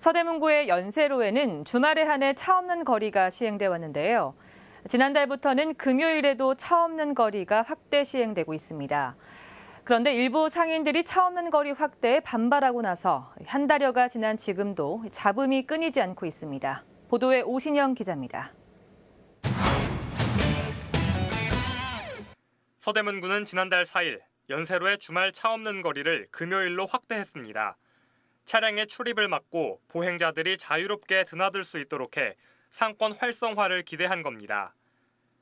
서대문구의 연세로에는 주말에 한해 차 없는 거리가 시행돼 왔는데요. 지난달부터는 금요일에도 차 없는 거리가 확대 시행되고 있습니다. 그런데 일부 상인들이 차 없는 거리 확대에 반발하고 나서 한 달여가 지난 지금도 잡음이 끊이지 않고 있습니다. 보도에 오신영 기자입니다. 서대문구는 지난달 4일 연세로의 주말 차 없는 거리를 금요일로 확대했습니다. 차량의 출입을 막고 보행자들이 자유롭게 드나들 수 있도록 해 상권 활성화를 기대한 겁니다.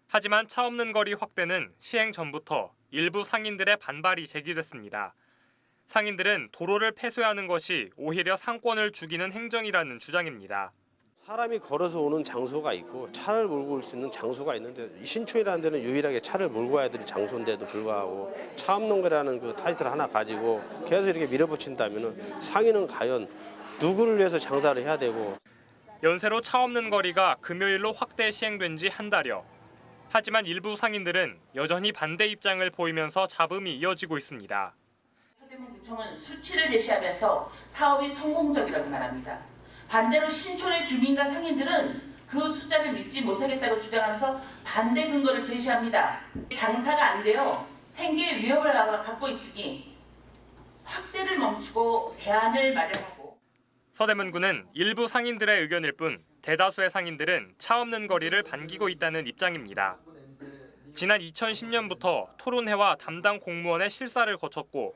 하지만 차 없는 거리 확대는 시행 전부터 일부 상인들의 반발이 제기됐습니다. 상인들은 도로를 폐쇄하는 것이 오히려 상권을 죽이는 행정이라는 주장입니다. 사람이 걸어서 오는 장소가 있고 차를 몰고 올 수 있는 장소가 있는데 신촌이라는 데는 유일하게 차를 몰고 와야 될 장소인데도 불구하고 차 없는 거라는 그 타이틀 하나 가지고 계속 이렇게 밀어붙인다면 상인은 과연 누구를 위해서 장사를 해야 되고. 연세로 차 없는 거리가 금요일로 확대 시행된 지 한 달여. 하지만 일부 상인들은 여전히 반대 입장을 보이면서 잡음이 이어지고 있습니다. 서대문구청은 수치를 제시하면서 사업이 성공적이라고 말합니다. 반대로 신촌의 주민과 상인들은 그 숫자를 믿지 못하겠다고 주장하면서 반대 근거를 제시합니다. 장사가 안 돼요. 생계의 위협을 갖고 있으니 확대를 멈추고 대안을 마련하고. 서대문구는 일부 상인들의 의견일 뿐 대다수의 상인들은 차 없는 거리를 반기고 있다는 입장입니다. 지난 2010년부터 토론회와 담당 공무원의 실사를 거쳤고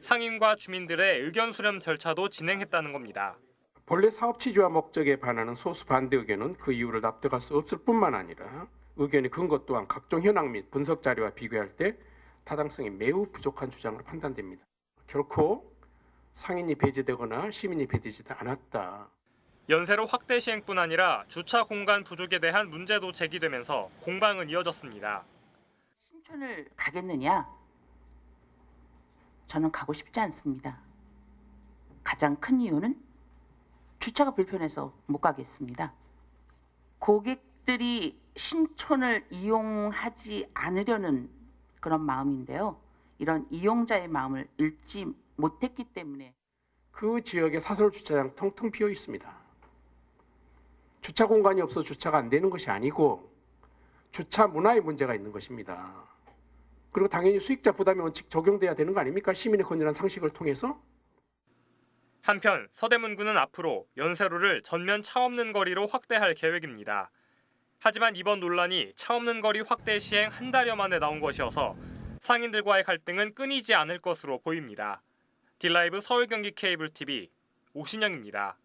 상인과 주민들의 의견 수렴 절차도 진행했다는 겁니다. 본래 사업 취지와 목적에 반하는 소수 반대 의견은 그 이유를 납득할 수 없을 뿐만 아니라 의견의 근거 또한 각종 현황 및 분석 자료와 비교할 때 타당성이 매우 부족한 주장으로 판단됩니다. 결코 상인이 배제되거나 시민이 배제되지 않았다. 연세로 확대 시행뿐 아니라 주차 공간 부족에 대한 문제도 제기되면서 공방은 이어졌습니다. 신촌을 가겠느냐? 저는 가고 싶지 않습니다. 가장 큰 이유는 주차가 불편해서 못 가겠습니다. 고객들이 신촌을 이용하지 않으려는 그런 마음인데요. 이런 이용자의 마음을 읽지 못했기 때문에 그 지역의 사설 주차장 텅텅 비어 있습니다. 주차 공간이 없어 주차가 안 되는 것이 아니고 주차 문화에 문제가 있는 것입니다. 그리고 당연히 수익자 부담의 원칙 적용돼야 되는 거 아닙니까? 시민의 건전한 상식을 통해서. 한편 서대문구는 앞으로 연세로를 전면 차 없는 거리로 확대할 계획입니다. 하지만 이번 논란이 차 없는 거리 확대 시행 한 달여 만에 나온 것이어서 상인들과의 갈등은 끊이지 않을 것으로 보입니다. 딜라이브 서울 경기 케이블 TV 오신영입니다.